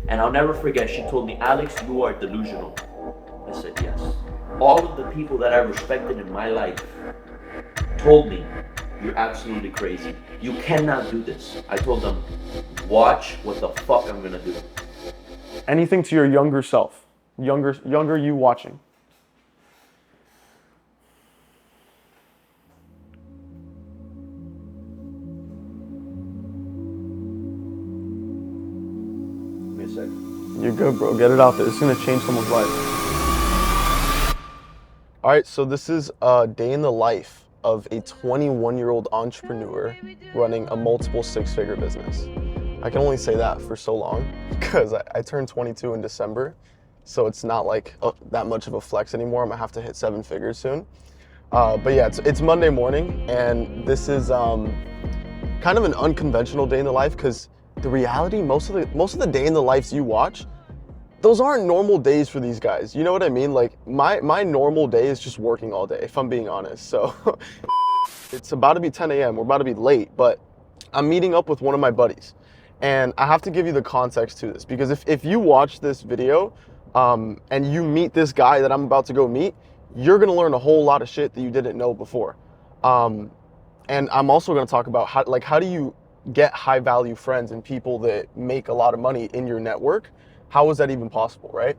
And I'll never forget, she told me, Alex, you are delusional. I said, yes. All of the people that I respected in my life told me, you're absolutely crazy. You cannot do this. I told them, watch what the fuck I'm gonna do. Anything to your younger self, younger you watching? Give me a second. You're good, bro. Get it out there. It's gonna change someone's life. All right, so this is a day in the life of a 21-year-old entrepreneur running a multiple six-figure business. I can only say that for so long because I turned 22 in December, so it's not like that much of a flex anymore. I'm gonna have to hit 7 figures soon. But yeah, it's Monday morning, and this is kind of an unconventional day in the life because the reality, most of the day in the lives you watch, those aren't normal days for these guys. You know what I mean? Like my normal day is just working all day, if I'm being honest. So it's about to be 10 a.m. We're about to be late, but I'm meeting up with one of my buddies. And I have to give you the context to this because if you watch this video and you meet this guy that I'm about to go meet, you're gonna learn a whole lot of shit that you didn't know before. And I'm also gonna talk about how do you get high value friends and people that make a lot of money in your network. How is that even possible, right?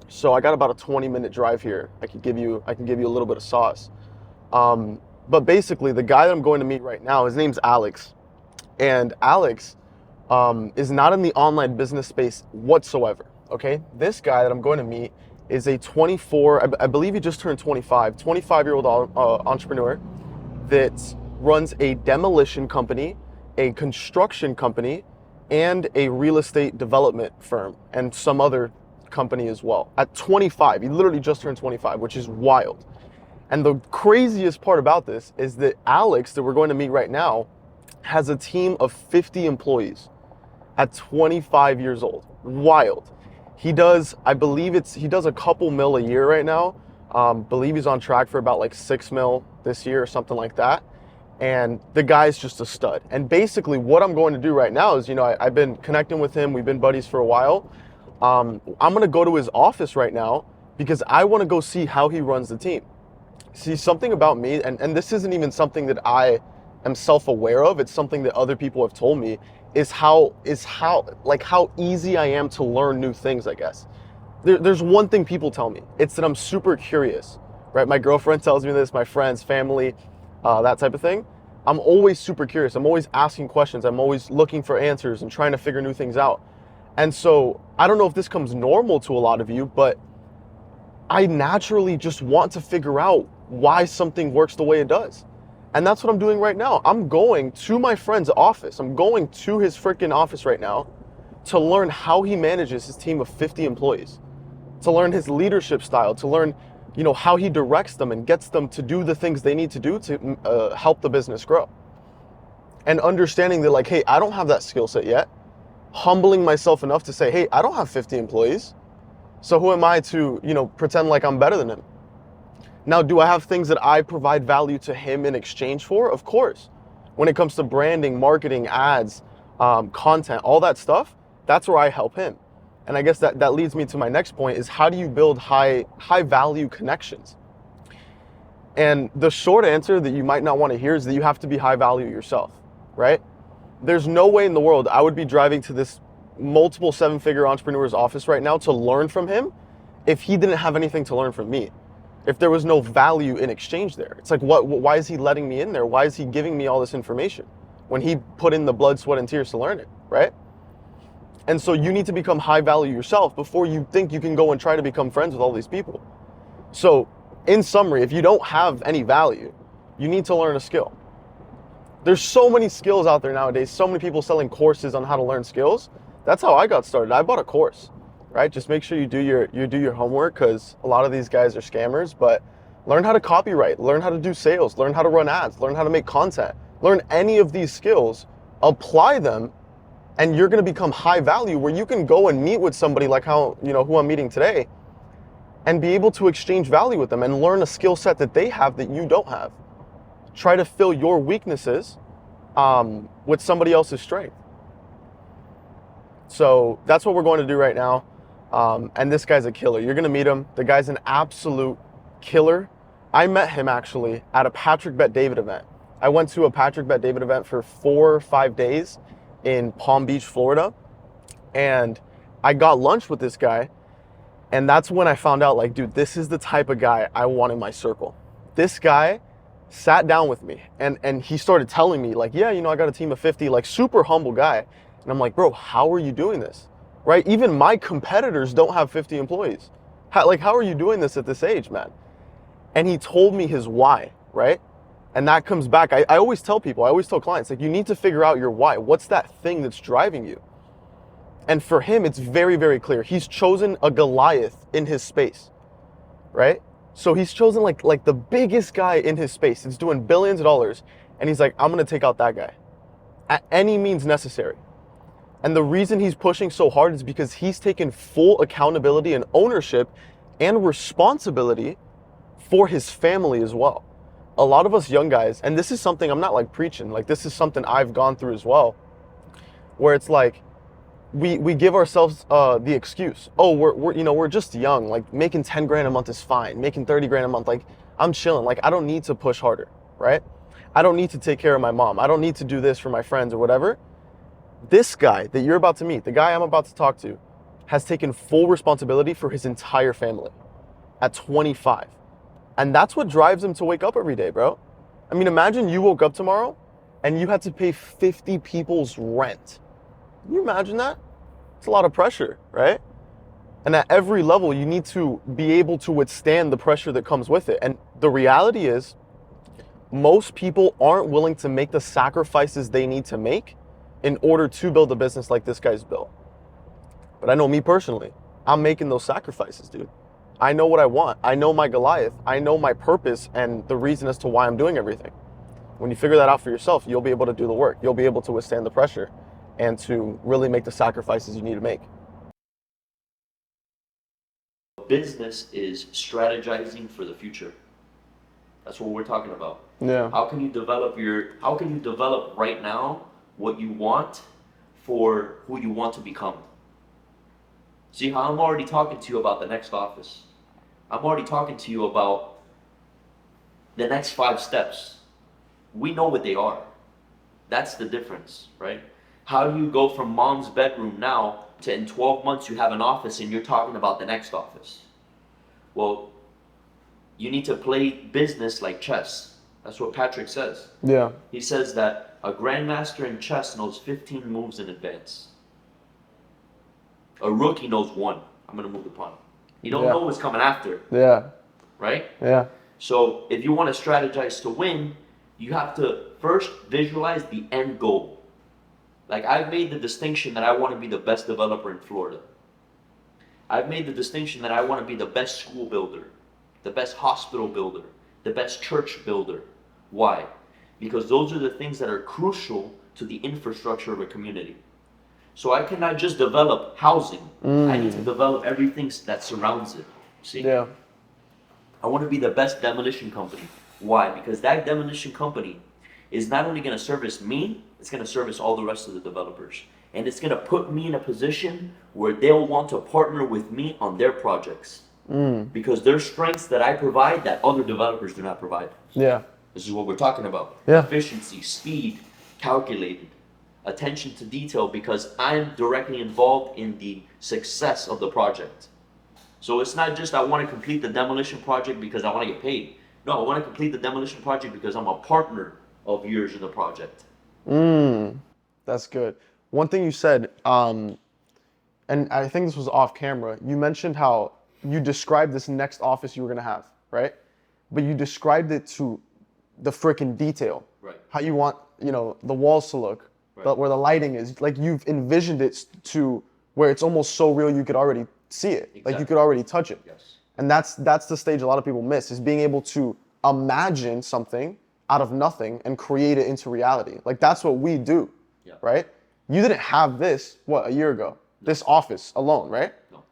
So I got about a 20-minute drive here. I can give you a little bit of sauce. But basically, the guy that I'm going to meet right now, his name's Alex. And Alex is not in the online business space whatsoever, okay? This guy that I'm going to meet is a 24, I believe he just turned 25-year-old entrepreneur that runs a demolition company, a construction company, and a real estate development firm, and some other company as well. At 25, he literally just turned 25, which is wild. And the craziest part about this is that Alex, that we're going to meet right now, has a team of 50 employees at 25 years old. Wild. He does, I believe he does a couple mil a year right now. Believe he's on track for about like 6 mil this year or something like that. And the guy's just a stud. And basically what I'm going to do right now is, I've been connecting with him. We've been buddies for a while. I'm going to go to his office right now because I want to go see how he runs the team. See, something about me, and this isn't even something that I am self-aware of. It's something that other people have told me is how easy I am to learn new things, I guess. There's one thing people tell me. It's that I'm super curious, right? My girlfriend tells me this, my friends, family, that type of thing. I'm always super curious. I'm always asking questions. I'm always looking for answers and trying to figure new things out. And so I don't know if this comes normal to a lot of you, but I naturally just want to figure out why something works the way it does. And that's what I'm doing right now. I'm going to my friend's office. I'm going to his freaking office right now to learn how he manages his team of 50 employees, to learn his leadership style, to learn how he directs them and gets them to do the things they need to do to help the business grow. And understanding that, like, hey, I don't have that skill set yet. Humbling myself enough to say, hey, I don't have 50 employees. So who am I to, pretend like I'm better than him? Now, do I have things that I provide value to him in exchange for? Of course. When it comes to branding, marketing, ads, content, all that stuff, that's where I help him. And I guess that leads me to my next point is how do you build high value connections? And the short answer that you might not want to hear is that you have to be high value yourself, right? There's no way in the world I would be driving to this multiple 7-figure entrepreneur's office right now to learn from him if he didn't have anything to learn from me. If there was no value in exchange there. It's like, why is he letting me in there? Why is he giving me all this information when he put in the blood, sweat, and tears to learn it, right? And so you need to become high value yourself before you think you can go and try to become friends with all these people. So in summary, if you don't have any value, you need to learn a skill. There's so many skills out there nowadays, so many people selling courses on how to learn skills. That's how I got started. I bought a course, right? Just make sure you do your homework because a lot of these guys are scammers, but learn how to copyright, learn how to do sales, learn how to run ads, learn how to make content, learn any of these skills, apply them, and you're going to become high value where you can go and meet with somebody like who I'm meeting today and be able to exchange value with them and learn a skill set that they have that you don't have. Try to fill your weaknesses with somebody else's strength. So that's what we're going to do right now. And this guy's a killer. You're going to meet him. The guy's an absolute killer. I met him actually at a Patrick Bet David event. I went to a Patrick Bet David event for 4 or 5 days in Palm Beach, Florida. And I got lunch with this guy. And that's when I found out, like, dude, this is the type of guy I want in my circle. This guy sat down with me and he started telling me, like, yeah, you know, I got a team of 50, like, super humble guy. And I'm like, bro, how are you doing this? Right? Even my competitors don't have 50 employees. How are you doing this at this age, man? And he told me his why, right? And that comes back. I always tell people, I always tell clients, like, you need to figure out your why. What's that thing that's driving you? And for him, it's very, very clear. He's chosen a Goliath in his space, right? So he's chosen like the biggest guy in his space. It's doing billions of dollars. And he's like, I'm going to take out that guy at any means necessary. And the reason he's pushing so hard is because he's taken full accountability and ownership and responsibility for his family as well. A lot of us young guys, and this is something I'm not like preaching, like this is something I've gone through as well, where it's like, we give ourselves the excuse, oh, we're just young, like making 10 grand a month is fine, making 30 grand a month, like I'm chilling, like I don't need to push harder, right? I don't need to take care of my mom. I don't need to do this for my friends or whatever. This guy that you're about to meet, the guy I'm about to talk to, has taken full responsibility for his entire family at 25. And that's what drives him to wake up every day, bro. I mean, imagine you woke up tomorrow and you had to pay 50 people's rent. Can you imagine that? It's a lot of pressure, right? And at every level, you need to be able to withstand the pressure that comes with it. And the reality is, most people aren't willing to make the sacrifices they need to make in order to build a business like this guy's built. But I know me personally, I'm making those sacrifices, dude. I know what I want. I know my Goliath. I know my purpose and the reason as to why I'm doing everything. When you figure that out for yourself, you'll be able to do the work. You'll be able to withstand the pressure and to really make the sacrifices you need to make. Business is strategizing for the future. That's what we're talking about. Yeah. How can you develop right now what you want for who you want to become? See how I'm already talking to you about the next office. I'm already talking to you about the next 5 steps. We know what they are. That's the difference, right? How do you go from mom's bedroom now to in 12 months you have an office and you're talking about the next office? Well, you need to play business like chess. That's what Patrick says. Yeah. He says that a grandmaster in chess knows 15 moves in advance. A rookie knows 1. I'm going to move the pawn. You don't know what's coming after. Yeah. Right? Yeah. So if you want to strategize to win, you have to first visualize the end goal. Like I've made the distinction that I want to be the best developer in Florida. I've made the distinction that I want to be the best school builder, the best hospital builder, the best church builder. Why? Because those are the things that are crucial to the infrastructure of a community. So I cannot just develop housing. I need to develop everything that surrounds it. See? Yeah. I want to be the best demolition company. Why? Because that demolition company is not only going to service me, it's going to service all the rest of the developers. And it's going to put me in a position where they'll want to partner with me on their projects. Because there's strengths that I provide that other developers do not provide. Yeah. This is what we're talking about. Yeah. Efficiency, speed, calculated, attention to detail, because I'm directly involved in the success of the project. So it's not just I want to complete the demolition project because I want to get paid. No, I want to complete the demolition project because I'm a partner of yours in the project. That's good. One thing you said, and I think this was off camera, you mentioned how you described this next office you were going to have, right? But you described it to the freaking detail. Right. How you want, the walls to look, Right. where the lighting is. Like you've envisioned it to where it's almost so real you could already see it. Exactly. Like you could already touch it. Yes. And that's the stage a lot of people miss, is being able to imagine something out of nothing and create it into reality. Like that's what we do, right? You didn't have this, a year ago? No. This office alone, right? No.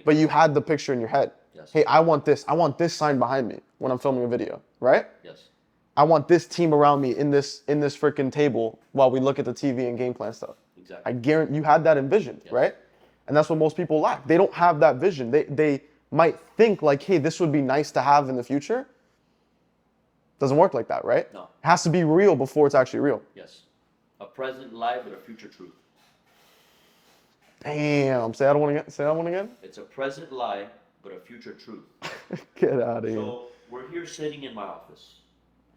But you had the picture in your head. Yes. Hey, I want this sign behind me when I'm filming a video, right? Yes. I want this team around me in this freaking table while we look at the TV and game plan stuff. Exactly. Exactly. I guarantee you had that envisioned, Yes. right? And that's what most people lack. They don't have that vision. They might think like, hey, this would be nice to have in the future. Doesn't work like that, right? No. It has to be real before it's actually real. Yes. A present lie, but a future truth. Damn. Say that one again. Say that one again. It's a present lie, but a future truth. Get out of here. So we're here sitting in my office.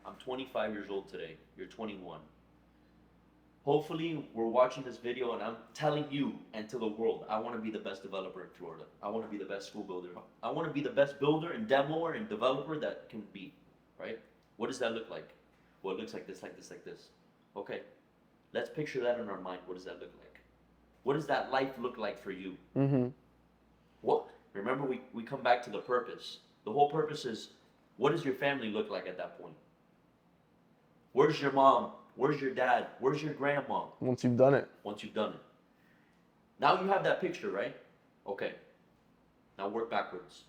I'm 25 years old today. You're 21. Hopefully, we're watching this video and I'm telling you and to the world, I want to be the best developer in Florida. I want to be the best school builder. I want to be the best builder and demoer and developer that can be, right? What does that look like? Well, it looks like this, like this, like this. Okay, let's picture that in our mind. What does that look like? What does that life look like for you? Mm-hmm. What? Remember, we come back to the purpose. The whole purpose is, what does your family look like at that point? Where's your mom? Where's your dad? Where's your grandma? Once you've done it. Once you've done it. Now you have that picture, right? Okay. Now work backwards.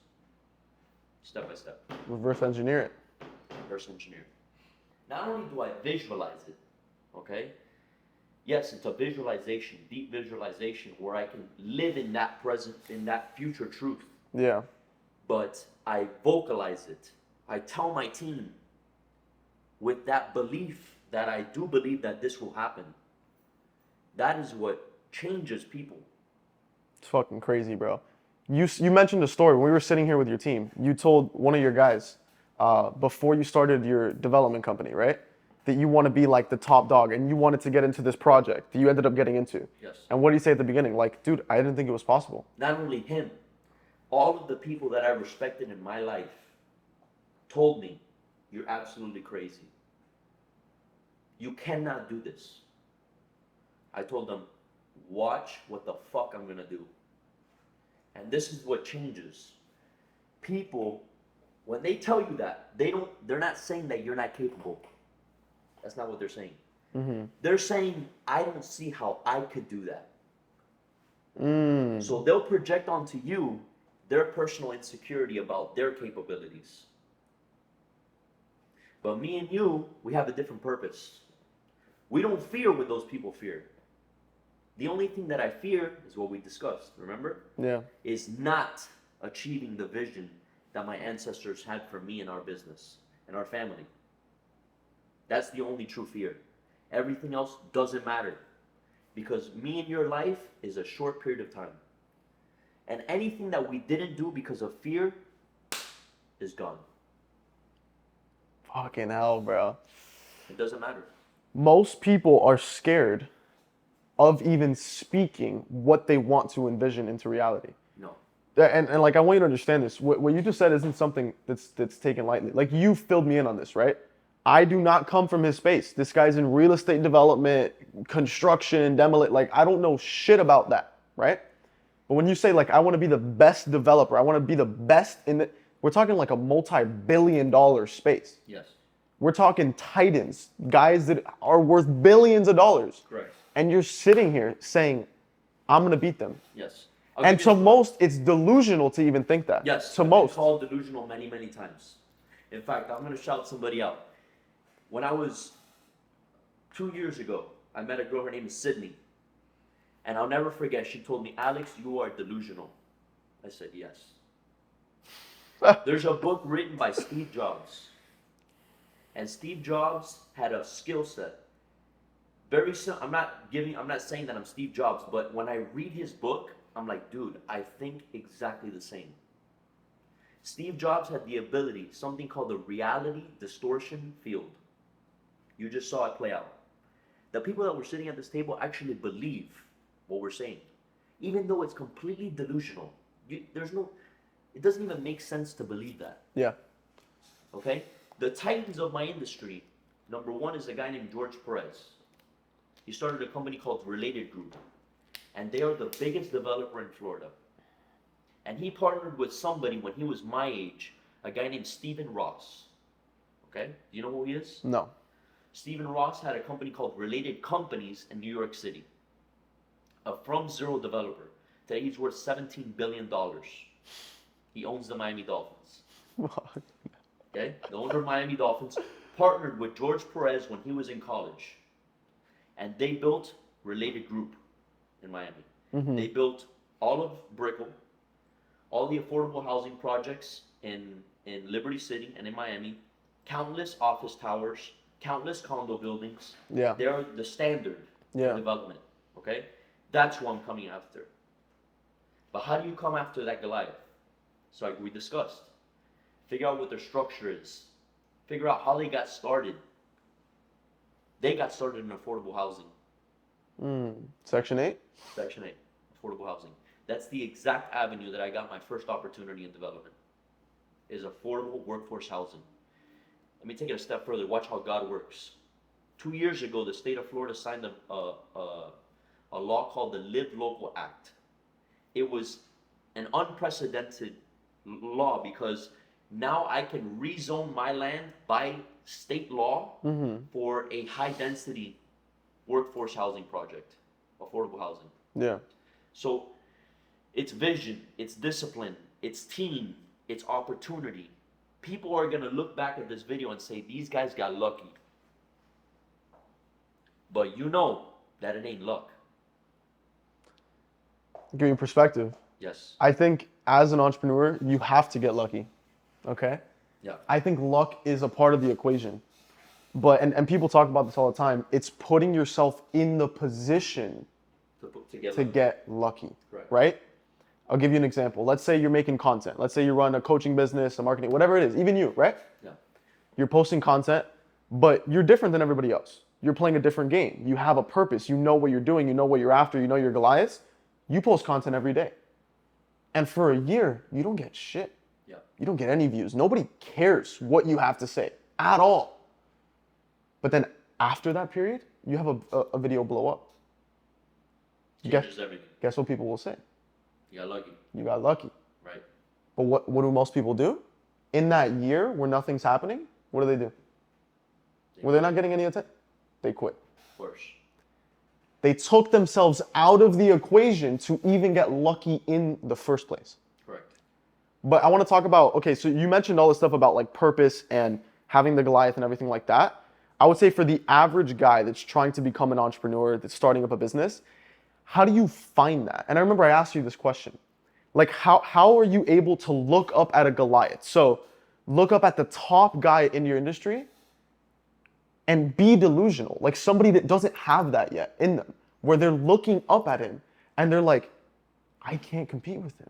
Step by step. Reverse engineer it. Reverse engineer. Not only do I visualize it, okay? Yes, it's a visualization, deep visualization where I can live in that present, in that future truth. Yeah. But I vocalize it. I tell my team with that belief that I do believe that this will happen. That is what changes people. It's fucking crazy, bro. You mentioned a story when we were sitting here with your team. You told one of your guys before you started your development company, right? That you want to be like the top dog and you wanted to get into this project that you ended up getting into. Yes. And what did he say at the beginning? Like, dude, I didn't think it was possible. Not only him, all of the people that I respected in my life told me, you're absolutely crazy. You cannot do this. I told them, watch what the fuck I'm gonna do. And this is what changes. People, when they tell you that, they're not saying that you're not capable. That's not what they're saying. Mm-hmm. They're saying, I don't see how I could do that. Mm. So they'll project onto you their personal insecurity about their capabilities. But me and you, we have a different purpose. We don't fear what those people fear. The only thing that I fear is what we discussed, remember? Yeah. Is not achieving the vision that my ancestors had for me and our business and our family. That's the only true fear. Everything else doesn't matter. Because me and your life is a short period of time. And anything that we didn't do because of fear is gone. Fucking hell, bro. It doesn't matter. Most people are scared of even speaking what they want to envision into reality. No. And like, I want you to understand this. What you just said isn't something that's taken lightly. Like, you filled me in on this, right? I do not come from his space. This guy's in real estate development, construction, demolition. Like, I don't know shit about that, right? But when you say, like, I want to be the best developer, I want to be the best in the, we're talking like a multi-billion-dollar space. Yes. We're talking titans, guys that are worth billions of dollars. Correct. And you're sitting here saying, I'm going to beat them. Yes. And to most, it's delusional to even think that. Yes. To I've been most. called delusional many, many times. In fact, I'm going to shout somebody out. When I was 2 years ago, I met a girl, her name is Sydney. And I'll never forget, she told me, Alex, you are delusional. I said, yes. There's a book written by Steve Jobs. And Steve Jobs had a skill set. I'm not saying that I'm Steve Jobs, but when I read his book, I'm like, dude, I think exactly the same. Steve Jobs had the ability, something called the reality distortion field. You just saw it play out. The people that were sitting at this table actually believe what we're saying, even though it's completely delusional. It doesn't even make sense to believe that. Yeah. Okay? The titans of my industry, number one is a guy named George Perez. He started a company called Related Group, and they are the biggest developer in Florida. And he partnered with somebody when he was my age, a guy named Stephen Ross. Okay? Do you know who he is? No. Stephen Ross had a company called Related Companies in New York City. A from zero developer. Today he's worth $17 billion. He owns the Miami Dolphins. Okay? The owner of Miami Dolphins partnered with George Perez when he was in college. And they built Related Group. in Miami. They built all of Brickell, all the affordable housing projects in Liberty City and in Miami, countless office towers, countless condo buildings. Yeah. They're the standard Yeah. for development. Okay? That's who I'm coming after. But how do you come after that Goliath? So like we discussed. Figure out what their structure is. Figure out how they got started. They got started in affordable housing. Section 8? Section 8, affordable housing. That's the exact avenue that I got my first opportunity in development, is affordable workforce housing. Let me take it a step further. Watch how God works. 2 years ago, the state of Florida signed a law called the Live Local Act. It was an unprecedented law because now I can rezone my land by state law for a high density workforce housing project, affordable housing. Yeah. So it's vision, it's discipline, it's team, it's opportunity. People are gonna look back at this video and say, these guys got lucky. But you know that it ain't luck. Give you perspective. Yes. I think as an entrepreneur, you have to get lucky. Okay? Yeah. I think luck is a part of the equation. But and people talk about this all the time. It's putting yourself in the position to get lucky. Correct. Right? I'll give you an example. Let's say you're making content. Let's say you run a coaching business, a marketing, whatever it is, even you, right? Yeah. You're posting content, but you're different than everybody else. You're playing a different game. You have a purpose. You know what you're doing. You know what you're after. You know your Goliath. You post content every day. And for a year, you don't get shit. Yeah. You don't get any views. Nobody cares what you have to say at all. But then after that period, you have a video blow up. Changes everything. Guess what people will say? You got lucky. You got lucky. Right. But what do most people do? In that year where nothing's happening, what do? Where they're not getting any attention, they quit. Of course. They took themselves out of the equation to even get lucky in the first place. Correct. But I want to talk about, okay, so you mentioned all this stuff about like purpose and having the Goliath and everything like that. I would say for the average guy that's trying to become an entrepreneur, that's starting up a business, how do you find that? And I remember I asked you this question. Like, how are you able to look up at a Goliath? So look up at the top guy in your industry and be delusional. Like somebody that doesn't have that yet in them, where they're looking up at him and they're like, I can't compete with him.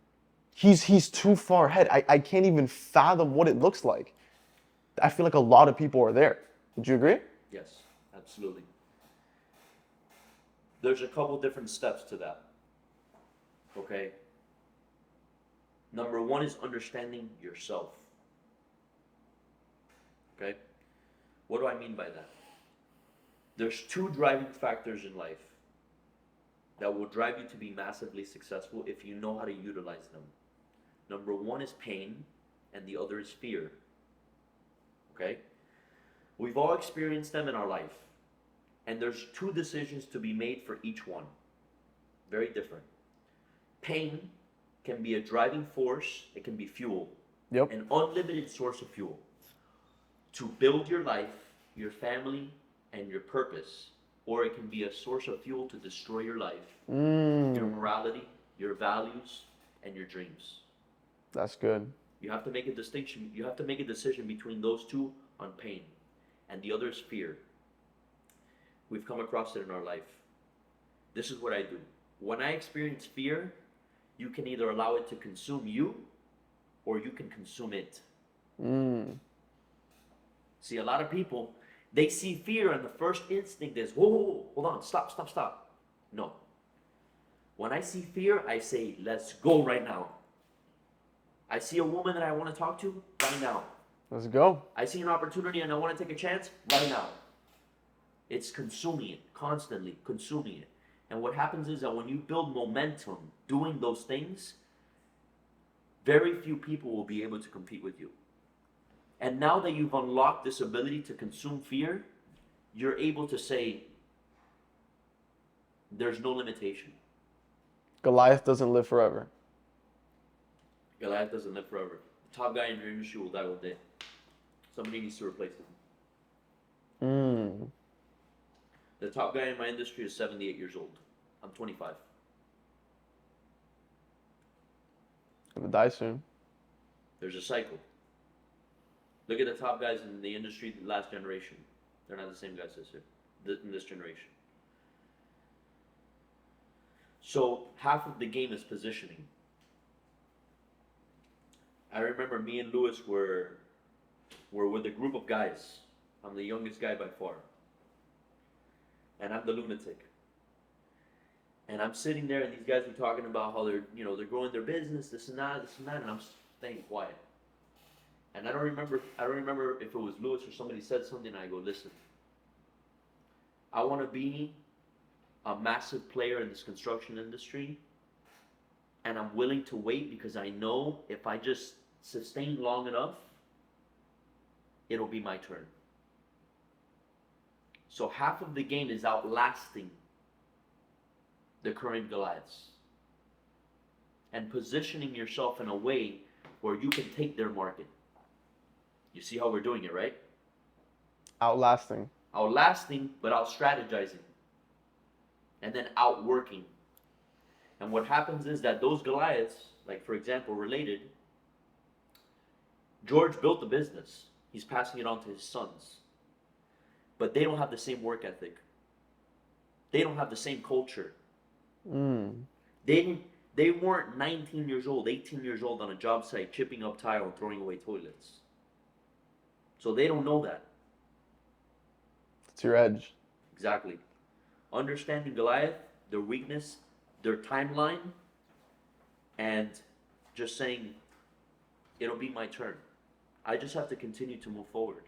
He's too far ahead. I can't even fathom what it looks like. I feel like a lot of people are there. Would you agree? Yes, absolutely. There's a couple different steps to that. Okay? Number one is understanding yourself. Okay? What do I mean by that? There's two driving factors in life that will drive you to be massively successful if you know how to utilize them. Number one is pain, and the other is fear. Okay? We've all experienced them in our life. And there's two decisions to be made for each one. Very different. Pain can be a driving force, it can be fuel. Yep. An unlimited source of fuel to build your life, your family, and your purpose. Or it can be a source of fuel to destroy your life, your morality, your values, and your dreams. That's good. You have to make a distinction. You have to make a decision between those two on pain. And the other is fear. We've come across it in our life. This is what I do. When I experience fear, you can either allow it to consume you or you can consume it. See, a lot of people, they see fear and the first instinct is, whoa, hold on, stop. No. When I see fear, I say, let's go right now. I see a woman that I want to talk to right now. Let's go. I see an opportunity and I want to take a chance right now. It's consuming it, constantly consuming it. And what happens is that when you build momentum doing those things, very few people will be able to compete with you. And now that you've unlocked this ability to consume fear, you're able to say, there's no limitation. Goliath doesn't live forever. Goliath doesn't live forever. The top guy in your industry will die one day. Somebody needs to replace him. The top guy in my industry is 78 years old. I'm 25. gonna die soon. There's a cycle. Look at the top guys in the industry, the last generation. They're not the same guys in this generation. So half of the game is positioning. I remember me and Lewis were with a group of guys. I'm the youngest guy by far. And I'm the lunatic. And I'm sitting there and these guys were talking about how they're growing their business, this and that, and I'm staying quiet. And I don't remember if it was Lewis or somebody said something, and I go, listen, I want to be a massive player in this construction industry, and I'm willing to wait because I know if I just sustain long enough, it'll be my turn. So half of the game is outlasting the current Goliaths and positioning yourself in a way where you can take their market. You see how we're doing it, right? Outlasting. Outlasting, but out strategizing. And then outworking. And what happens is that those Goliaths, like for example, Related, George built the business. He's passing it on to his sons. But they don't have the same work ethic. They don't have the same culture. They weren't 19 years old, 18 years old on a job site chipping up tile and throwing away toilets. So they don't know that. It's your edge. Exactly. Understanding Goliath, their weakness, their timeline, and just saying, it'll be my turn. I just have to continue to move forward.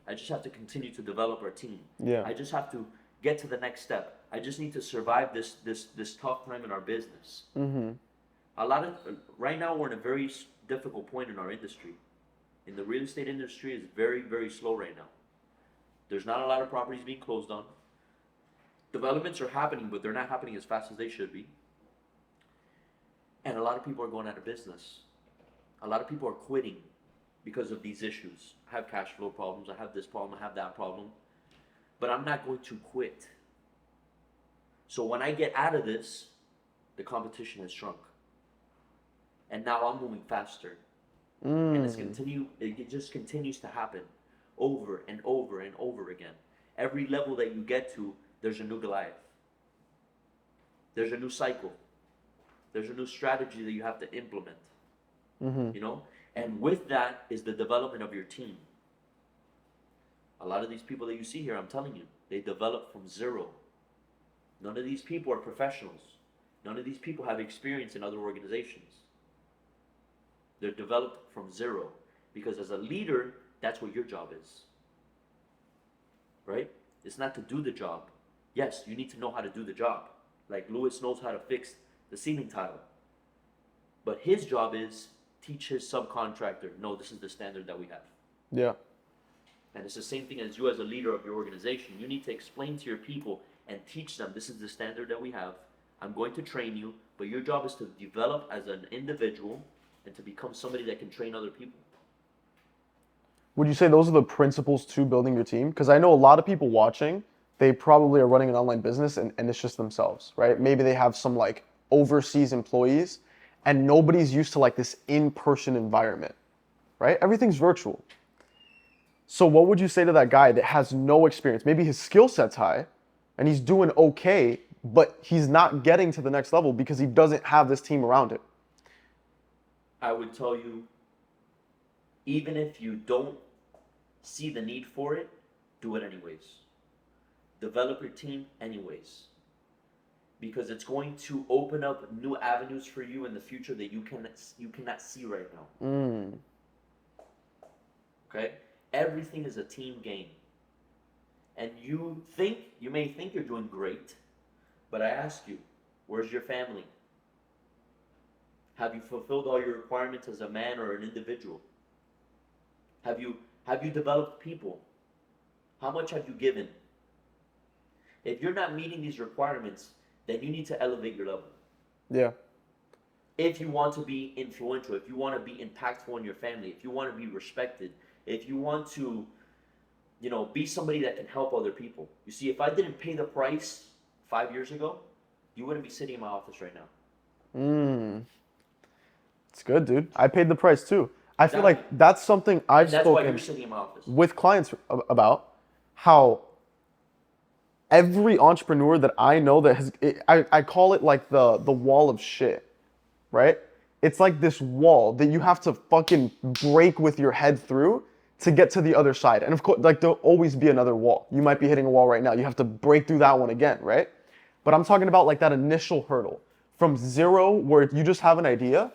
I just have to continue to develop our team. Yeah. I just have to get to the next step. I just need to survive this tough time in our business. Right now we're in a very difficult point in our industry. In the real estate industry is very, very slow right now. There's not a lot of properties being closed on. Developments are happening, but they're not happening as fast as they should be. And a lot of people are going out of business. A lot of people are quitting because of these issues. I have cash flow problems, I have this problem, I have that problem. But I'm not going to quit. So when I get out of this, the competition has shrunk. And now I'm moving faster. And it just continues to happen over and over and over again. Every level that you get to, there's a new Goliath. There's a new cycle. There's a new strategy that you have to implement. And with that is the development of your team. A lot of these people that you see here, I'm telling you, they develop from zero. None of these people are professionals. None of these people have experience in other organizations. They're developed from zero. Because as a leader, that's what your job is. Right? It's not to do the job. Yes, you need to know how to do the job. Like Lewis knows how to fix the ceiling tile. But his job is teach his subcontractor, no, this is the standard that we have. Yeah. And it's the same thing as you as a leader of your organization. You need to explain to your people and teach them this is the standard that we have. I'm going to train you, but your job is to develop as an individual and to become somebody that can train other people. Would you say those are the principles to building your team? Because I know a lot of people watching, they probably are running an online business and it's just themselves, right? Maybe they have some like overseas employees and nobody's used to like this in-person environment, right? Everything's virtual. So what would you say to that guy that has no experience? Maybe his skill set's high and he's doing okay, but he's not getting to the next level because he doesn't have this team around him. I would tell you, even if you don't see the need for it, do it anyways. Develop your team anyways. Because it's going to open up new avenues for you in the future that you cannot see right now. Okay? Everything is a team game. And you may think you're doing great, but I ask you, where's your family? Have you fulfilled all your requirements as a man or an individual? Have you developed people? How much have you given? If you're not meeting these requirements, then you need to elevate your level. Yeah. If you want to be influential, if you want to be impactful in your family, if you want to be respected, if you want to, be somebody that can help other people. You see, if I didn't pay the price 5 years ago, you wouldn't be sitting in my office right now. It's good, dude. I paid the price too. I feel Exactly. like that's something I've That's why spoken you're sitting in my office. with clients about, how every entrepreneur that I know that has, I call it like the wall of shit, right? It's like this wall that you have to fucking break with your head through to get to the other side. And of course, like there'll always be another wall. You might be hitting a wall right now. You have to break through that one again, right? But I'm talking about like that initial hurdle from zero where you just have an idea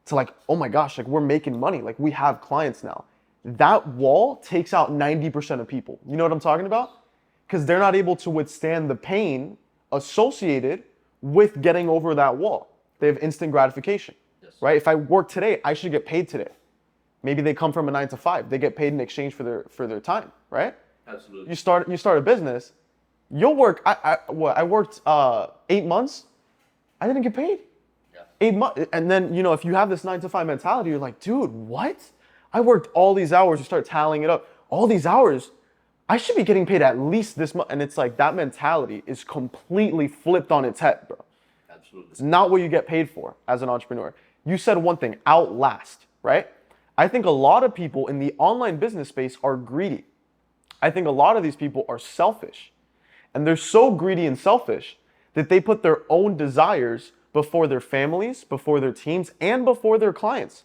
to like, oh my gosh, like we're making money. Like we have clients now. That wall takes out 90% of people. You know what I'm talking about? Because they're not able to withstand the pain associated with getting over that wall. They have instant gratification, Yes. right? If I work today, I should get paid today. Maybe they come from a 9 to 5. They get paid in exchange for their time, right? Absolutely. You start a business, you'll work. I worked 8 months. I didn't get paid. Yeah. 8 months, and then if you have this 9 to 5 mentality, you're like, dude, what? I worked all these hours. You start tallying it up. All these hours, I should be getting paid at least this much. And it's like that mentality is completely flipped on its head, bro. Absolutely. It's not what you get paid for as an entrepreneur. You said one thing, outlast, right? I think a lot of people in the online business space are greedy. I think a lot of these people are selfish. And they're so greedy and selfish that they put their own desires before their families, before their teams, and before their clients.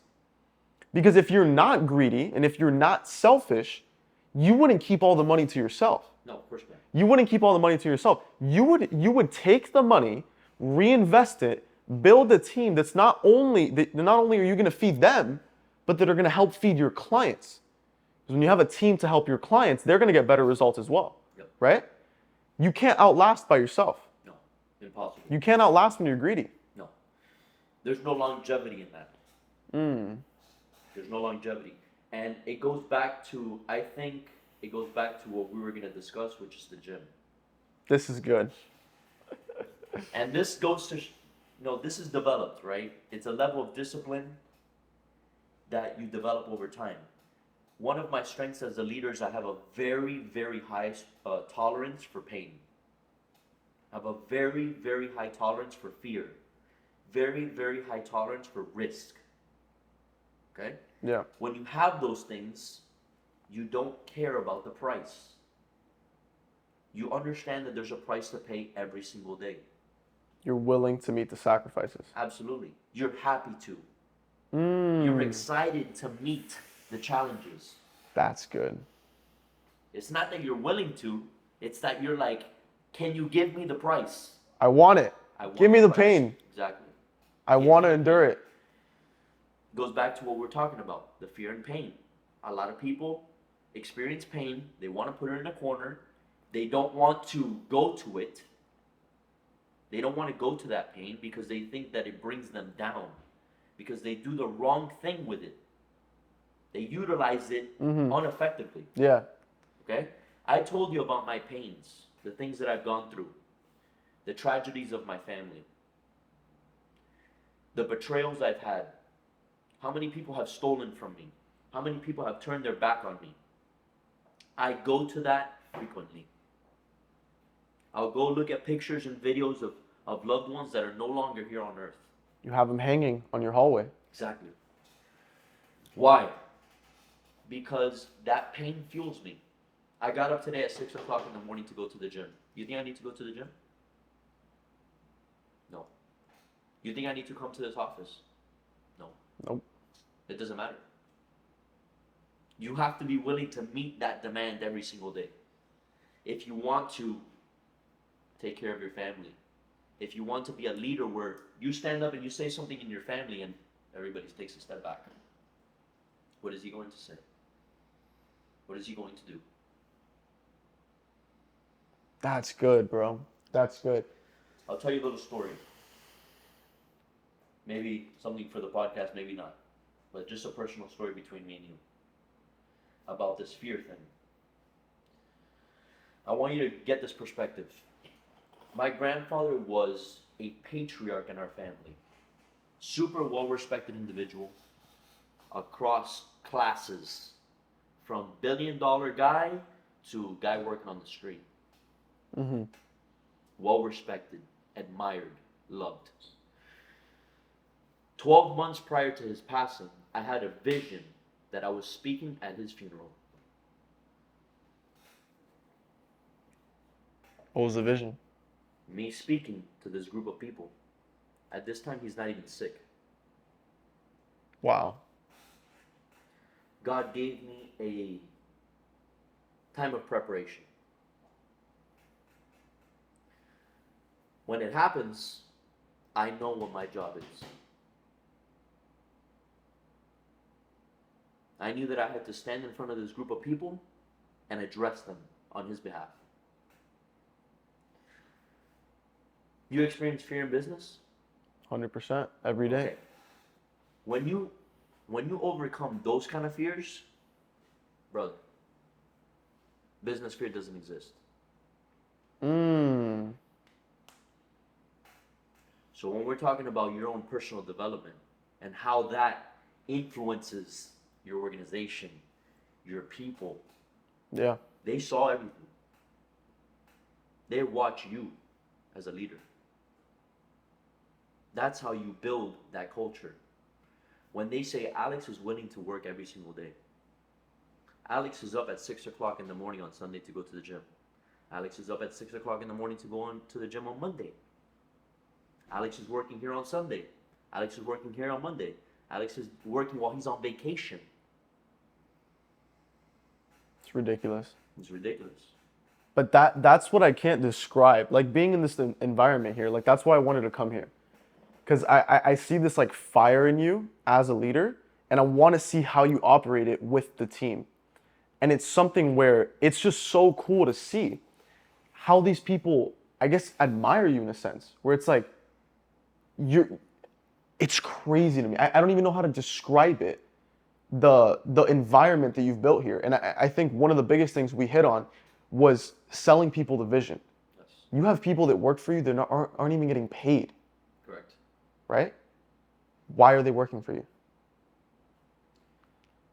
Because if you're not greedy and if you're not selfish, you wouldn't keep all the money to yourself. No, of course not. You wouldn't keep all the money to yourself. You would take the money, reinvest it, build a team that's not only are you going to feed them, but that are going to help feed your clients. Because when you have a team to help your clients, they're going to get better results as well, Yep. right? You can't outlast by yourself. No, impossible. You can't outlast when you're greedy. No, there's no longevity in that. There's no longevity, and it goes back to what we were gonna discuss, which is the gym. This is good. And this goes to, this is developed, right? It's a level of discipline that you develop over time. One of my strengths as a leader is I have a very, very high tolerance for pain. I have a very, very high tolerance for fear. Very, very high tolerance for risk. Okay? Yeah. When you have those things, you don't care about the price. You understand that there's a price to pay every single day. You're willing to meet the sacrifices. Absolutely. You're happy to. You're excited to meet the challenges. That's good. It's not that you're willing to, it's that you're like, can you give me the price? I want it. Give me the price. pain. Exactly. I want to endure it. Goes back to what we're talking about, the fear and pain. A lot of people experience pain. They want to put it in a corner. They don't want to go to it. They don't want to go to that pain because they think that it brings them down. Because they do the wrong thing with it. They utilize it ineffectively. Yeah. Okay? I told you about my pains, the things that I've gone through, the tragedies of my family, the betrayals I've had. How many people have stolen from me? How many people have turned their back on me? I go to that frequently. I'll go look at pictures and videos of loved ones that are no longer here on earth. You have them hanging on your hallway. Exactly. Why? Because that pain fuels me. I got up today at 6 o'clock in the morning to go to the gym. You think I need to go to the gym? No. You think I need to come to this office? No. Nope. It doesn't matter. You have to be willing to meet that demand every single day. If you want to take care of your family, if you want to be a leader where you stand up and you say something in your family and everybody takes a step back, what is he going to say? What is he going to do? That's good, bro. That's good. I'll tell you a little story. Maybe something for the podcast, maybe not. But just a personal story between me and you about this fear thing. I want you to get this perspective. My grandfather was a patriarch in our family. Super well-respected individual across classes. From billion-dollar guy to guy working on the street. Well-respected, admired, loved. 12 months prior to his passing, I had a vision that I was speaking at his funeral. What was the vision? Me speaking to this group of people. At this time, he's not even sick. Wow. God gave me a time of preparation. When it happens, I know what my job is. I knew that I had to stand in front of this group of people and address them on his behalf. You experience fear in business? 100% every day. Okay. When you overcome those kind of fears, brother, business fear doesn't exist. So when we're talking about your own personal development and how that influences your organization, your people, Yeah. they saw everything. They watch you as a leader. That's how you build that culture. When they say Alex is willing to work every single day. Alex is up at 6 o'clock in the morning on Sunday to go to the gym. Alex is up at 6 o'clock in the morning to go on to the gym on Monday. Alex is working here on Sunday. Alex is working here on Monday. Alex is working while he's on vacation. It's ridiculous. It's ridiculous. But that's what I can't describe. Like being in this environment here, like that's why I wanted to come here. Because I see this like fire in you as a leader, and I want to see how you operate it with the team. And it's something where it's just so cool to see how these people, I guess, admire you in a sense, where it's like, it's crazy to me. I don't even know how to describe it, the environment that you've built here. And I think one of the biggest things we hit on was selling people the vision. Yes. You have people that work for you that aren't even getting paid. Correct. Right? Why are they working for you?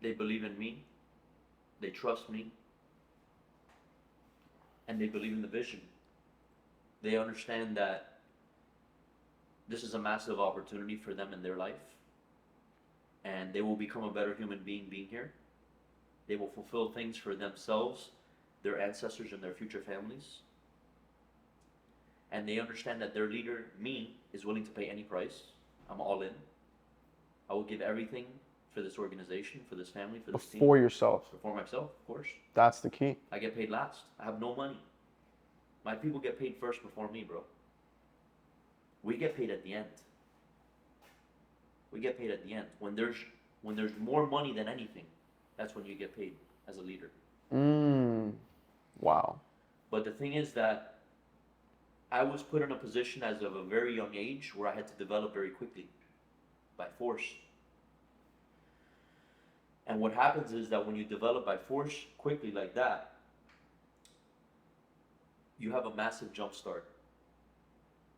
They believe in me. They trust me. And they believe in the vision. They understand that this is a massive opportunity for them in their life. And they will become a better human being here. They will fulfill things for themselves, their ancestors, and their future families. And they understand that their leader, me, is willing to pay any price. I'm all in. I will give everything for this organization, for this family, for this team. For yourself. For myself, of course. That's the key. I get paid last. I have no money. My people get paid first before me, bro. We get paid at the end. We get paid at the end. When there's more money than anything, that's when you get paid as a leader. Wow. But the thing is that I was put in a position as of a very young age where I had to develop very quickly, by force. And what happens is that when you develop by force quickly like that, you have a massive jump start.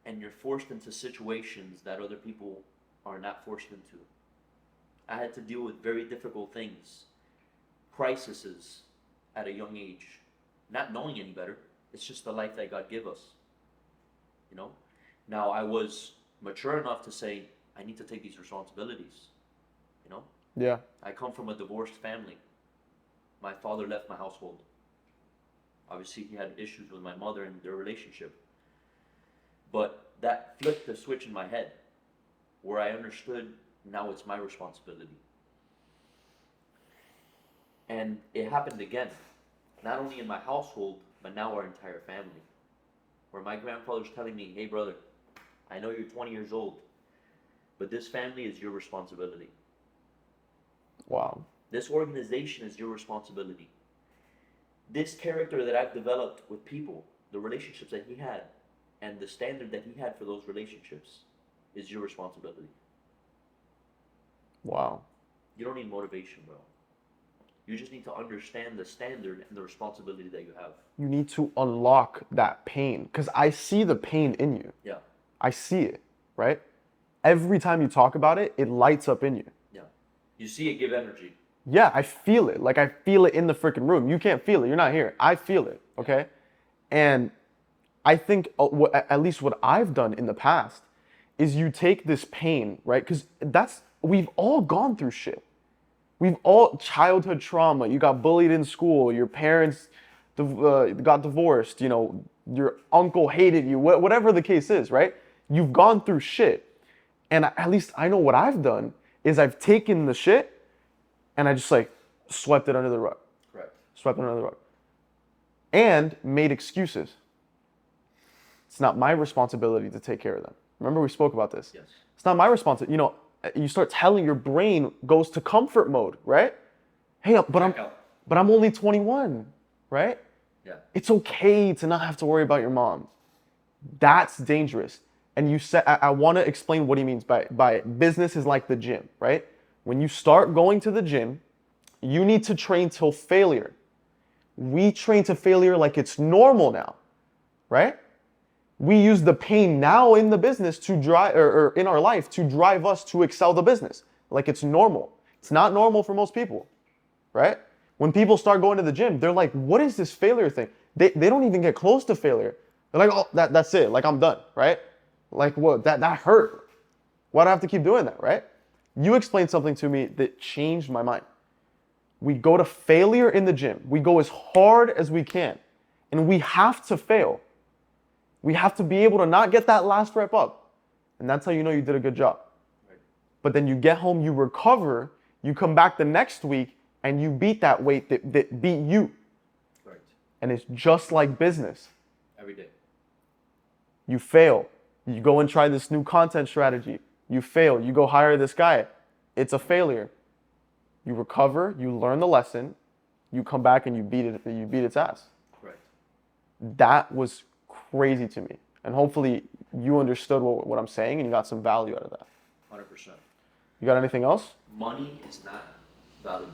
And you're forced into situations that other people are not forced into. I had to deal with very difficult things, crises at a young age, not knowing any better. It's just the life that God gave us, you know? Now I was mature enough to say, I need to take these responsibilities, you know? Yeah. I come from a divorced family. My father left my household. Obviously he had issues with my mother and their relationship. But that flipped the switch in my head where I understood now it's my responsibility. And it happened again, not only in my household, but now our entire family. Where my grandfather's telling me, hey brother, I know you're 20 years old, but this family is your responsibility. Wow. This organization is your responsibility. This character that I've developed with people, the relationships that he had, and the standard that he had for those relationships is your responsibility. Wow. You don't need motivation, bro. You just need to understand the standard and the responsibility that you have. You need to unlock that pain, because I see the pain in you. Yeah. I see it, right? Every time you talk about it, it lights up in you. Yeah. You see it give energy. Yeah, I feel it. Like I feel it in the freaking room. You can't feel it. You're not here. I feel it, okay? And I think at least what I've done in the past is you take this pain, right? Because we've all gone through shit. We've all, childhood trauma. You got bullied in school. Your parents got divorced. Your uncle hated you. Whatever the case is, right? You've gone through shit. And at least I know what I've done is I've taken the shit and I just like swept it under the rug. Correct. Swept it under the rug. And made excuses. It's not my responsibility to take care of them. Remember we spoke about this? Yes. It's not my responsibility. You start telling your brain goes to comfort mode, right? Hey, but I'm only 21, right? Yeah. It's okay to not have to worry about your mom. That's dangerous. And you said, I want to explain what he means by business is like the gym, right? When you start going to the gym, you need to train till failure. We train to failure like it's normal now, right? We use the pain now in the business to drive, or in our life to drive us to excel the business. Like it's normal. It's not normal for most people, right? When people start going to the gym, they're like, what is this failure thing? They don't even get close to failure. They're like, oh, that's it. Like I'm done, right? Like what? That hurt. Why do I have to keep doing that, right? You explained something to me that changed my mind. We go to failure in the gym. We go as hard as we can, and we have to fail. We have to be able to not get that last rep up. And that's how you know you did a good job. Right. But then you get home, you recover, you come back the next week, and you beat that weight that beat you. Right. And it's just like business. Every day. You fail. You go and try this new content strategy. You fail. You go hire this guy. It's a failure. You recover, you learn the lesson, you come back and you beat its ass. Right. That was crazy to me. And hopefully you understood what I'm saying and you got some value out of that. 100%. You got anything else? Money is not valuable.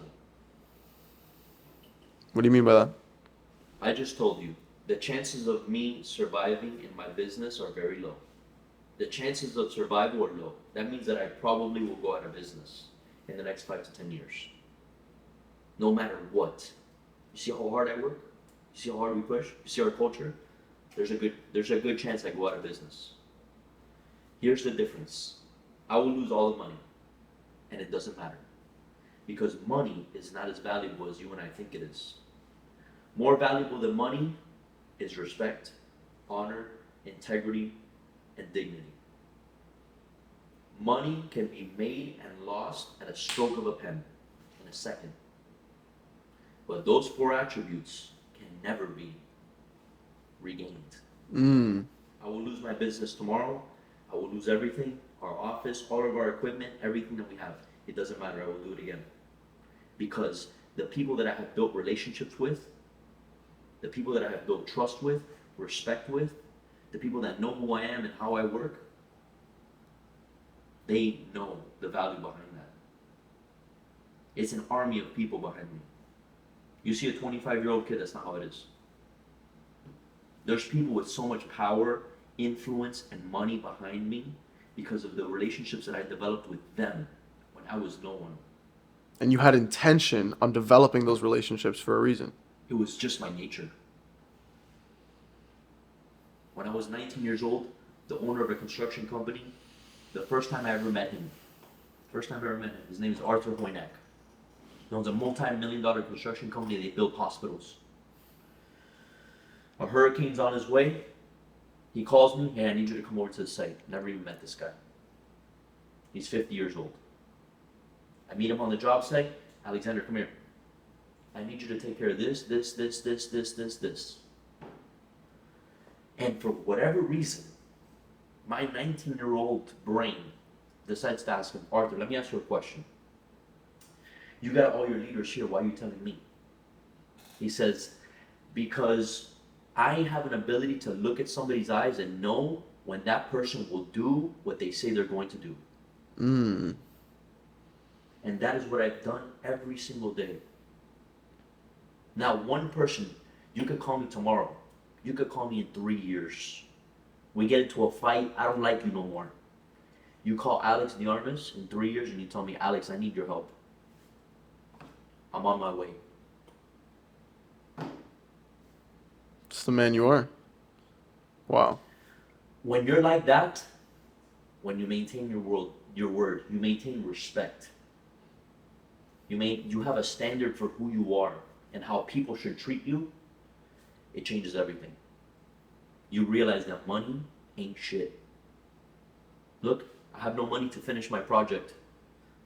What do you mean by that? I just told you, the chances of me surviving in my business are very low. The chances of survival are low. That means that I probably will go out of business in the next 5 to 10 years. No matter what. You see how hard I work? You see how hard we push? You see our culture? There's a good chance I go out of business. Here's the difference. I will lose all the money, and it doesn't matter. Because money is not as valuable as you and I think it is. More valuable than money is respect, honor, integrity, and dignity. Money can be made and lost at a stroke of a pen, in a second. But those 4 attributes can never be regained. I will lose my business tomorrow. I will lose everything, our office, all of our equipment, everything that we have. It doesn't matter, I will do it again. Because the people that I have built relationships with, the people that I have built trust with, respect with, the people that know who I am and how I work, they know the value behind that. It's an army of people behind me. You see a 25-year-old kid, that's not how it is. There's people with so much power, influence, and money behind me because of the relationships that I developed with them when I was no one. And you had intention on developing those relationships for a reason. It was just my nature. When I was 19 years old, the owner of a construction company, the first time I ever met him, his name is Arthur Hoynak. He owns a multi-million-dollar construction company. They build hospitals. A hurricane's on his way. He calls me, hey, I need you to come over to the site. Never even met this guy. He's 50 years old. I meet him on the job site. Alexander, come here. I need you to take care of this. And for whatever reason, my 19-year-old brain decides to ask him, Arthur, let me ask you a question. You got all your leaders here, why are you telling me? He says, because I have an ability to look at somebody's eyes and know when that person will do what they say they're going to do. And that is what I've done every single day. Now, one person, you could call me tomorrow. You could call me in 3 years. We get into a fight, I don't like you no more. You call Alex Diarmas in 3 years and you tell me, Alex, I need your help. I'm on my way. It's the man you are. Wow. When you're like that, when you maintain your word, you maintain respect. You have a standard for who you are and how people should treat you. It changes everything. You realize that money ain't shit. Look, I have no money to finish my project.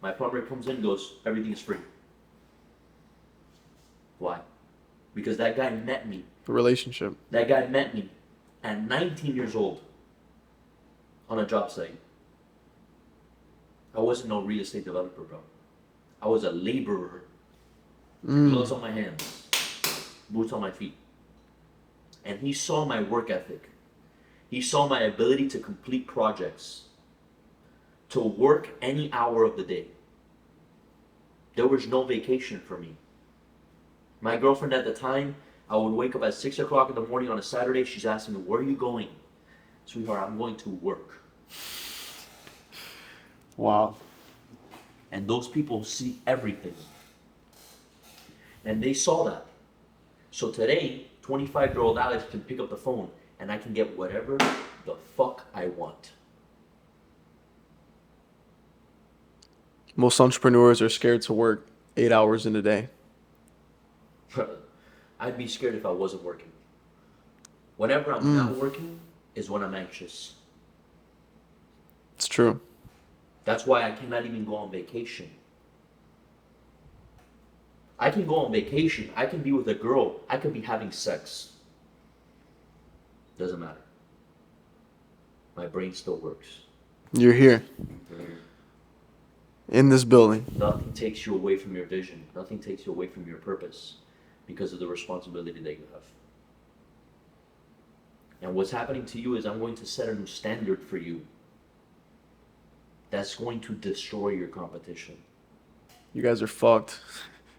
My plumber comes in and goes, everything is free. Why? Because that guy met me. The relationship. That guy met me at 19 years old on a job site. I wasn't no real estate developer, bro. I was a laborer. Gloves on my hands, boots on my feet. And he saw my work ethic. He saw my ability to complete projects, to work any hour of the day. There was no vacation for me. My girlfriend at the time, I would wake up at 6 o'clock in the morning on a Saturday. She's asking me, where are you going? Sweetheart, I'm going to work. Wow. And those people see everything. And they saw that. So today, 25-year-old Alex can pick up the phone and I can get whatever the fuck I want. Most entrepreneurs are scared to work 8 hours in a day. I'd be scared if I wasn't working. Whenever I'm not working is when I'm anxious. It's true. That's why I cannot even go on vacation. I can go on vacation. I can be with a girl. I could be having sex. Doesn't matter. My brain still works. You're here. In this building. Nothing takes you away from your vision. Nothing takes you away from your purpose because of the responsibility that you have. And what's happening to you is I'm going to set a new standard for you that's going to destroy your competition. You guys are fucked.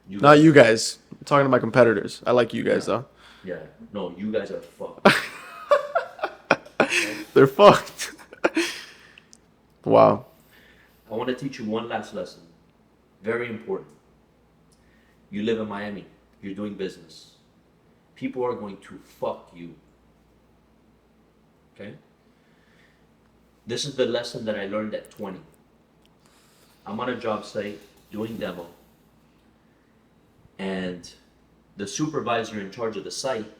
Not you guys. I'm talking to my competitors. I like you guys, though. Yeah. No, you guys are fucked. They're fucked. Wow. I want to teach you one last lesson. Very important. You live in Miami. You're doing business. People are going to fuck you. Okay? This is the lesson that I learned at 20. I'm on a job site doing demo. And the supervisor in charge of the site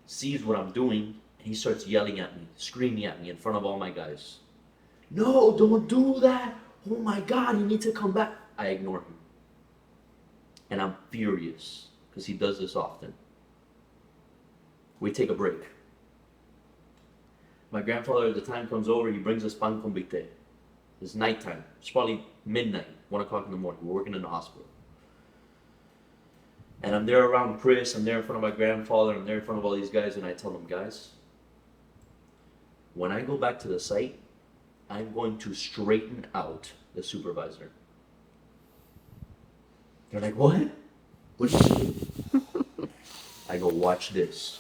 sees what I'm doing and he starts yelling at me, screaming at me in front of all my guys. No, don't do that. Oh my God, you need to come back. I ignore him. And I'm furious because he does this often. We take a break. My grandfather at the time comes over, he brings us pan con vite. It's nighttime. It's probably midnight, 1 o'clock in the morning. We're working in the hospital. And I'm there around Chris, I'm there in front of my grandfather, I'm there in front of all these guys, and I tell them, guys, when I go back to the site, I'm going to straighten out the supervisor. They're like, what? What did you do? I go, watch this.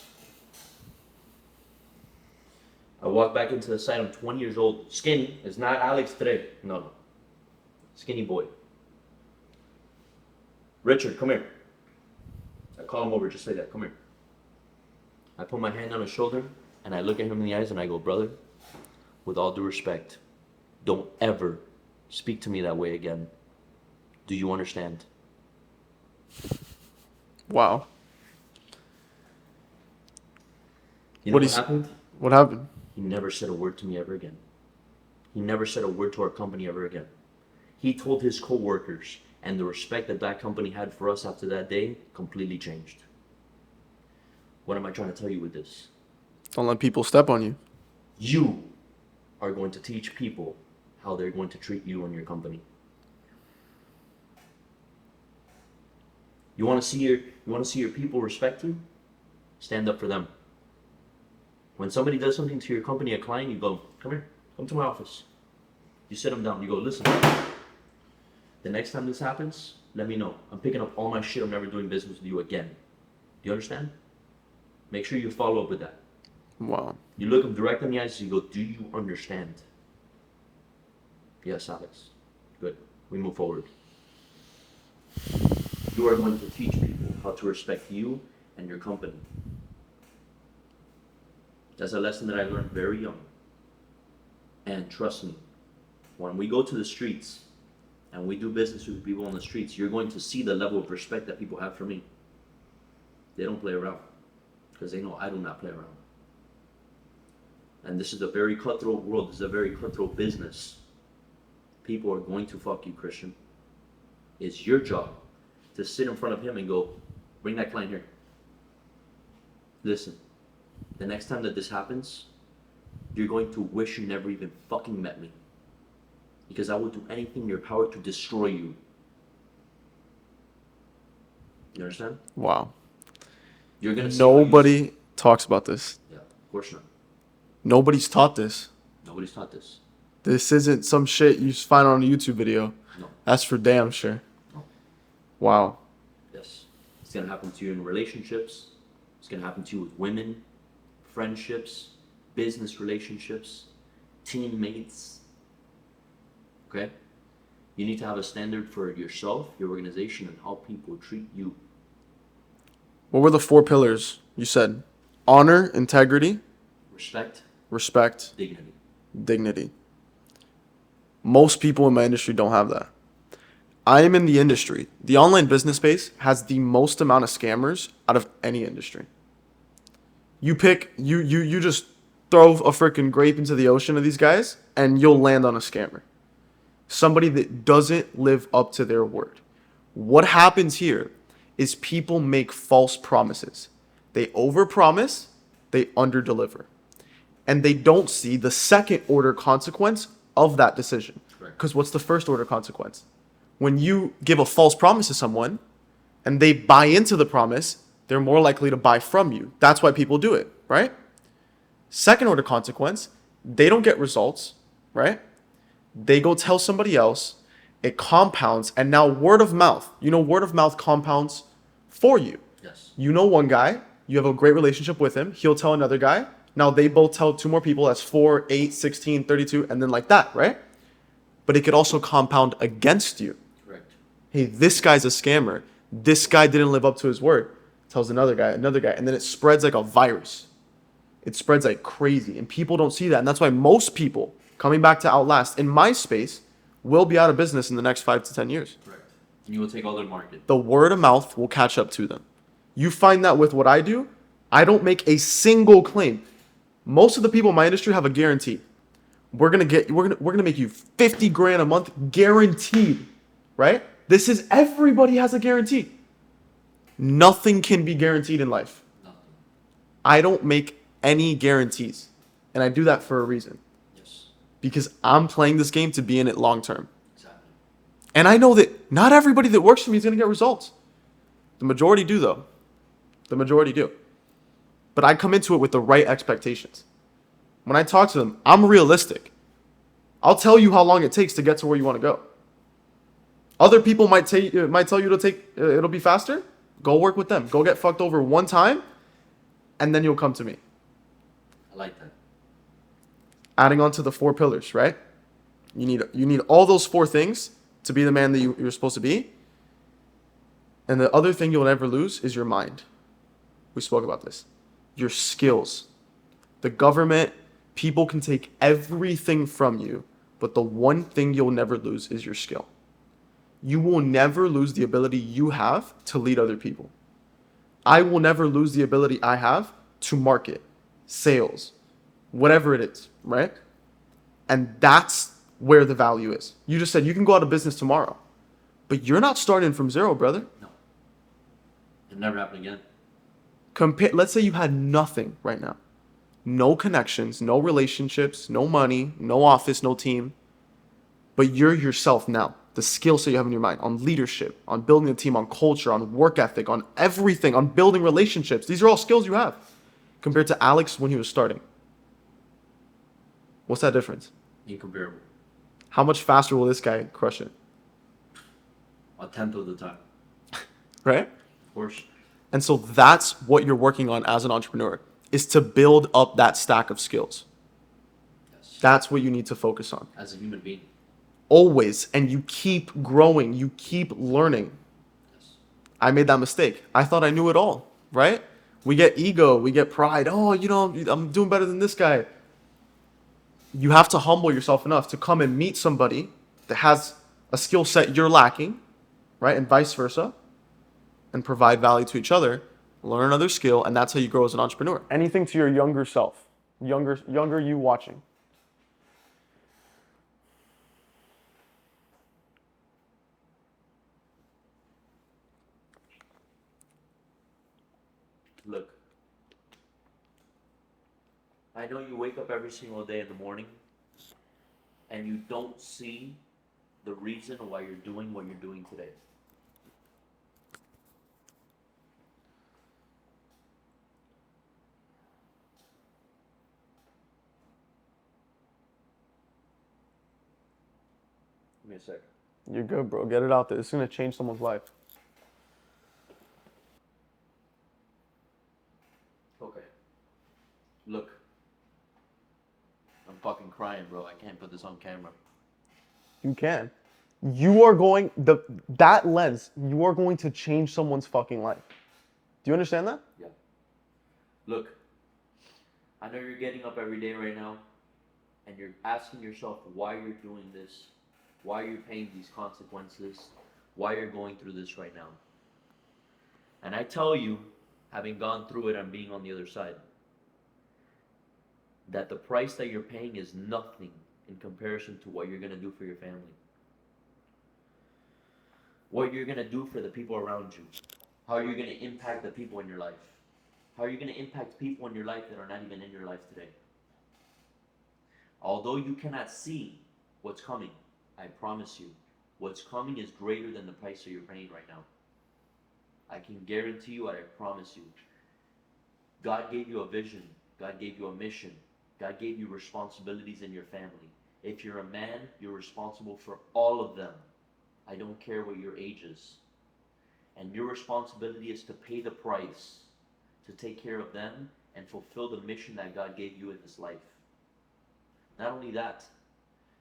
I walk back into the site, I'm 20 years old, skinny, it's not Alex today, no. Skinny boy. Richard, come here. I call him over just like that, come here. I put my hand on his shoulder and I look at him in the eyes and I go, brother, with all due respect, don't ever speak to me that way again. Do you understand? Wow. You know what happened? What happened? He never said a word to me ever again. He never said a word to our company ever again. He told his co-workers, and the respect that that company had for us after that day completely changed. What am I trying to tell you with this? Don't let people step on you. You are going to teach people how they're going to treat you and your company. You want to see your people respect you? Stand up for them. When somebody does something to your company, a client, you go, come here, come to my office. You sit them down, you go, listen, the next time this happens, let me know. I'm picking up all my shit, I'm never doing business with you again. Do you understand? Make sure you follow up with that. Wow. You look them direct in the eyes, you go, do you understand? Yes, Alex. Good. We move forward. You are going to teach people how to respect you and your company. That's a lesson that I learned very young. And trust me, when we go to the streets and we do business with people on the streets, you're going to see the level of respect that people have for me. They don't play around because they know I do not play around. And this is a very cutthroat world. This is a very cutthroat business. People are going to fuck you, Christian. It's your job to sit in front of him and go, bring that client here. Listen, the next time that this happens, you're going to wish you never even fucking met me. Because I will do anything in your power to destroy you. You understand? Wow. You're gonna see Nobody talks about this. Yeah, of course not. Nobody's taught this. Nobody's taught this. This isn't some shit you just find on a YouTube video. No. That's for damn sure. No. Wow. Yes. It's gonna happen to you in relationships. It's gonna happen to you with women, friendships, business relationships, teammates. Okay? You need to have a standard for yourself, your organization, and how people treat you. What were the 4 pillars you said? Honor, integrity, Respect, respect, dignity. dignity. Most people in my industry don't have that. I am in the industry. The online business space has the most amount of scammers out of any industry. You just throw a freaking grape into the ocean of these guys and you'll land on a scammer. Somebody that doesn't live up to their word. What happens here is people make false promises. They overpromise, they underdeliver. And they don't see the second order consequence of that decision. Because what's the first order consequence? When you give a false promise to someone and they buy into the promise, they're more likely to buy from you. That's why people do it, right? Second order consequence, they don't get results, right? They go tell somebody else, it compounds, and now word of mouth. Word of mouth compounds for you. Yes. You know one guy, you have a great relationship with him, he'll tell another guy. Now they both tell 2 more people, that's 4, 8, 16, 32, and then like that, right? But it could also compound against you. Correct. Hey, this guy's a scammer. This guy didn't live up to his word. Tells another guy, and then it spreads like a virus. It spreads like crazy, and people don't see that. And that's why most people coming back to Outlast in my space will be out of business in the next 5 to 10 years. Correct. And you will take all their market. The word of mouth will catch up to them. You find that with what I do, I don't make a single claim. Most of the people in my industry have a guarantee. We're gonna make you 50 grand a month guaranteed, right? This is everybody has a guarantee. Nothing can be guaranteed in life. Nothing. I don't make any guarantees, and I do that for a reason. Yes. Because I'm playing this game to be in it long term. Exactly. And I know that not everybody that works for me is gonna get results. The majority do though. The majority do. But I come into it with the right expectations. When I talk to them, I'm realistic. I'll tell you how long it takes to get to where you want to go. Other people might tell you it'll be faster. Go work with them. Go get fucked over one time, and then you'll come to me. I like that. Adding on to the 4 pillars, right? You need all those 4 things to be the man that you're supposed to be. And the other thing you'll never lose is your mind. We spoke about this. Your skills. The government, people can take everything from you, but the one thing you'll never lose is your skill. You will never lose the ability you have to lead other people. I will never lose the ability I have to market, sales, whatever it is, right? And that's where the value is. You just said you can go out of business tomorrow, but you're not starting from zero, brother. No. It'll never happen again. Let's say you had nothing right now. No connections, no relationships, no money, no office, no team. But you're yourself now. The skills that you have in your mind on leadership, on building a team, on culture, on work ethic, on everything, on building relationships. These are all skills you have compared to Alex when he was starting. What's that difference? Incomparable. How much faster will this guy crush it? 1/10 of the time. Right? Of course. And so that's what you're working on as an entrepreneur, is to build up that stack of skills. Yes. That's what you need to focus on. As a human being. Always. And you keep growing. You keep learning. Yes. I made that mistake. I thought I knew it all, right? We get ego. We get pride. Oh, I'm doing better than this guy. you have to humble yourself enough to come and meet somebody that has a skill set you're lacking, right? And vice versa, and provide value to each other, learn another skill, and that's how you grow as an entrepreneur. Anything to your younger self, younger you watching. Look, I know you wake up every single day in the morning and you don't see the reason why you're doing what you're doing today. Give me a sec. You're good, bro. Get it out there. It's gonna change someone's life. Okay. Look, I'm fucking crying, bro. I can't put this on camera. You can. You are going that lens. You are going to change someone's fucking life. Do you understand that? Yeah. Look, I know you're getting up every day right now and you're asking yourself why you're doing this, why you're paying these consequences, why you're going through this right now. And I tell you, having gone through it and being on the other side, that the price that you're paying is nothing in comparison to what you're going to do for your family. What you're going to do for the people around you. How you're going to impact the people in your life. How are you going to impact people in your life that are not even in your life today? Although you cannot see what's coming, I promise you, what's coming is greater than the price that you're paying right now. I can guarantee you, I promise you. God gave you a vision. God gave you a mission. God gave you responsibilities in your family. If you're a man, you're responsible for all of them. I don't care what your age is. And your responsibility is to pay the price to take care of them and fulfill the mission that God gave you in this life. Not only that,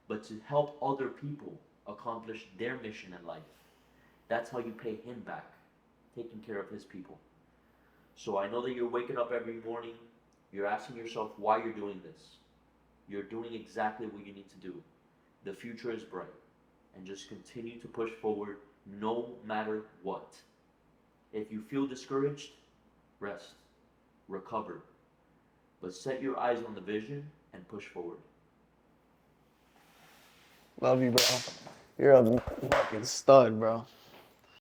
but to help other people accomplish their mission in life. That's how you pay him back, taking care of his people. So I know that you're waking up every morning, you're asking yourself why you're doing this. You're doing exactly what you need to do. The future is bright. And just continue to push forward no matter what. If you feel discouraged, rest, recover. But set your eyes on the vision and push forward. Love you, bro. You're a fucking stud, bro.